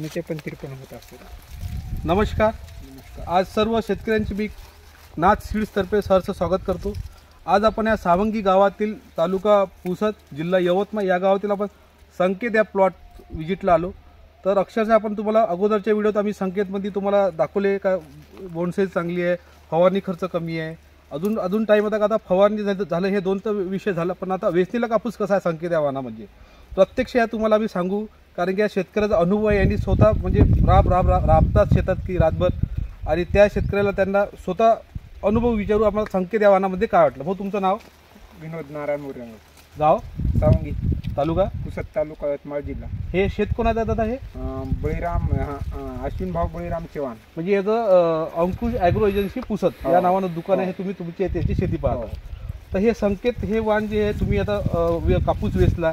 पुण्याचे पण तिरपण होत असतात। नमस्कार, आज सर्व शेतकऱ्यांची मी नाथ सीड्सतर्फे सहर्ष स्वागत करतो। आज आपण या सावंगी गावातील तालुका पुसद जिल्हा यवतमाळ या गावातील आपण संकेत या प्लॉट विजिटला आलो। तर अक्षरशः आपण तुम्हाला अगोदरच्या व्हिडिओत आम्ही संकेतमध्ये तुम्हाला दाखवले का बोंड साईज चांगली आहे, फवारणी खर्च कमी आहे। अजून टाइम आता फवारणी झालं हे दोन तर विषय झाला, पण आता वेचणीला कापूस कसा आहे संकेत या वाहना म्हणजे प्रत्यक्ष या तुम्हाला आम्ही सांगू, कारण की या शेतकऱ्याचा अनुभव आहे। यांनी स्वतः म्हणजे राबतात शेतात की रातभर, आणि त्या शेतकऱ्याला त्यांना स्वतः अनुभव विचारू आम्हाला संकेत या वाहनामध्ये काय वाटलं। हो, तुमचं नाव? विनोद नारायण मोरे, गाव सावंगी, तालुका पुसद, तालुका यवतमाळ जिल्हा। हे शेत कोणाचं दादा? हे बळीराम अश्विन भाऊ बळीराम चव्हाण, म्हणजे याचं अंकुश ॲग्रो एजन्सी पुसद या नावानं दुकान आहे। तुम्ही तुमची त्याची शेती पाहता। तर हे संकेत हे वाण जे आहे तुम्ही आता कापूस वेचला,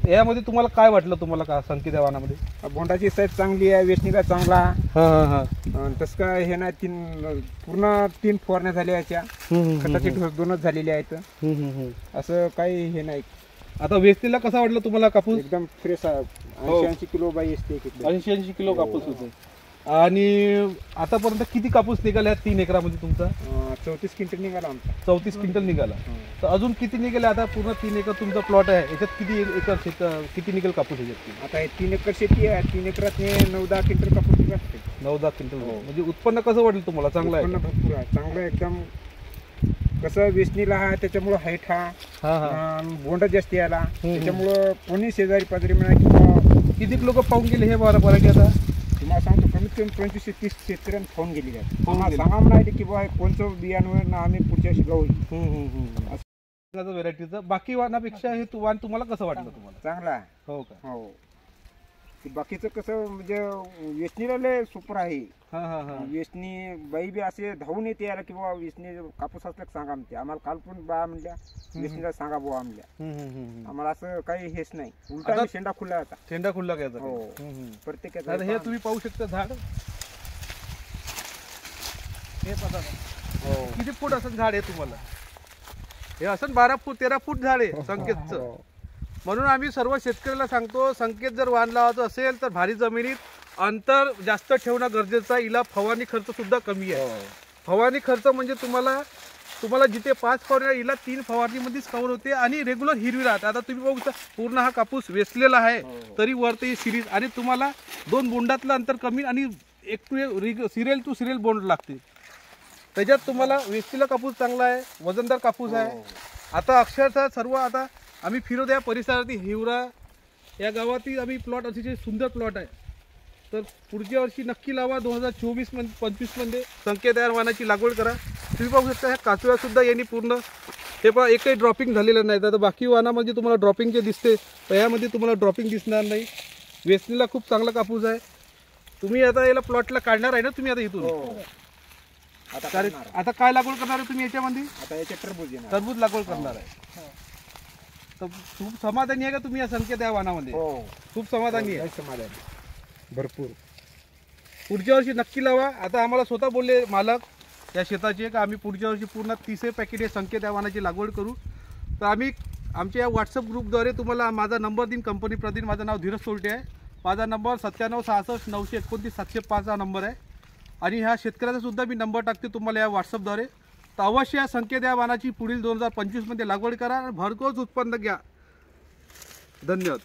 यामध्ये तुम्हाला काय वाटलं? तुम्हाला का संकेत या वाणामध्ये? बोंडाची साईज चांगली आहे, वेचणीला चांगला। तसं काय हे नाही, पूर्ण 3 फवारण्या झाल्या याच्या, खताची डोस 2च झालेले आहेत। असं काही हे नाही। आता वेचणीला कसा वाटलं तुम्हाला कापूस? एकदम फ्रेश आहे, 80 किलो बाई असते, 80 किलो कापूस होते। आणि आतापर्यंत किती कापूस निघाला 3 एकरामध्ये तुमचा? 34 क्विंटल निघाला आमचा। 34 क्विंटल निघाला। तर अजून किती निघाले? आता पूर्ण 3 एकर तुमचा प्लॉट आहे, याच्यात किती एकर शेत किती निघेल कापूस याच्यात? आता हे 3 एकर शेती आहे, 3 एकरात 9-10 क्विंटल कापूस निघते। 9-10 क्विंटल। म्हणजे उत्पन्न कसं वाटलं तुम्हाला? चांगलं आहे, भरपूर आहे, चांगलं एकदम। कसं वेचणीला हा त्याच्यामुळं हाईट हा बोंड जास्त याला, त्याच्यामुळं कोणी शेजारी पाजारी म्हणा किंवा किती लोक पाहून गेले हे व्हरायटी? आता तुम्हाला सांगतो, कमीत कमी 25 ते 30 शेतकऱ्यांनी फोन गेलेले आहेत। सांगा म्हणाले की बा कोणतं बियाणं आम्ही पुढच्या वर्षी लावू असं व्हरायटीचं। बाकी वाहनापेक्षा हे वाहन तुम्हाला कसं वाटलं? तुम्हाला चांगला आहे? हो का? हो। बाकीचं कसं म्हणजे वेचणीला लय सुपर आहे। वेचणी बाई बी असे धावून येते याला की बाबा वेचणी कापूस असलं सांगा म्हणते आम्हाला। काल पण बा म्हणल्या वेचणीला सांगा बुवा म्हणल्या, आम्हाला असं काही हेच नाही। उलटा शेंडा खुला होता, शेंडा खुला घ्यायचा। हो, प्रत्येक हे तुम्ही पाहू शकता झाड, हे बघा किती फूट असं झाड आहे तुम्हाला? हे असं 12 फूट 13 फूट झाड आहे संकेतचं। म्हणून आम्ही सर्व शेतकऱ्याला सांगतो, संकेत जर वाण लावायचं असेल तर भारी जमिनीत अंतर जास्त ठेवणं गरजेचं आहे। हिला फवारणी खर्च सुद्धा कमी आहे। फवारणी खर्च म्हणजे तुम्हाला जिथे 5 फवारणी हिला 3 फवारणीमध्येच कव्हर होते, आणि रेग्युलर हिरवी राहते। आता तुम्ही बघू शकता पूर्ण हा कापूस वेचलेला आहे, तरी वरती सिरीज, आणि तुम्हाला 2 बोंडातलं अंतर कमी, आणि सिरियल टू सिरियल बोंड लागते। त्याच्यात तुम्हाला वेचलेला कापूस चांगला आहे, वजनदार कापूस आहे। आता अक्षरशः सर्व आता आम्ही फिरत या परिसरातील हिवरा या गावातील आम्ही प्लॉट अतिशय सुंदर प्लॉट आहे। तर पुढच्या वर्षी नक्की लावा, 2024-25 मध्ये संकेत या वाहनाची लागवड करा। तुम्ही पाहू शकता ह्या काचव्या सुद्धा यांनी पूर्ण, हे पहा एकही ड्रॉपिंग झालेलं नाही। आता बाकी वाहनामध्ये तुम्हाला ड्रॉपिंग जे दिसते, तर यामध्ये तुम्हाला ड्रॉपिंग दिसणार नाही। वेचणीला खूप चांगला कापूस आहे। तुम्ही आता याला प्लॉटला काढणार आहे ना तुम्ही आता इथून? आता काय लागवड करणार आहे तुम्ही याच्यामध्ये? आता याच्या टरबूज लागवड करणार आहे। तर खूप समाधानी आहे का तुम्ही या संकेत या वाहनामध्ये? खूप समाधानी आहे, समाधानी भरपूर। पुढच्या वर्षी नक्की लावा। आता आम्हाला स्वतः बोलले मालक या शेताचे का आम्ही पुढच्या वर्षी पूर्ण 30 पॅकेट हे संकेत या वाहनाची लागवड करू। तर आम्ही आमच्या या व्हॉट्सअप ग्रुपद्वारे तुम्हाला माझा नंबर देईन, कंपनी प्रतीन। माझं नाव धीरज सोलटे आहे, माझा नंबर 9766 929 705 हा नंबर आहे, आणि ह्या शेतकऱ्याचा सुद्धा मी नंबर टाकते तुम्हाला या व्हॉट्सअपद्वारे। तर अवश्य या संकेत या वाहनाची पुढील 2025 मध्ये लागवड करा आणि भरघोस उत्पन्न घ्या। धन्यवाद।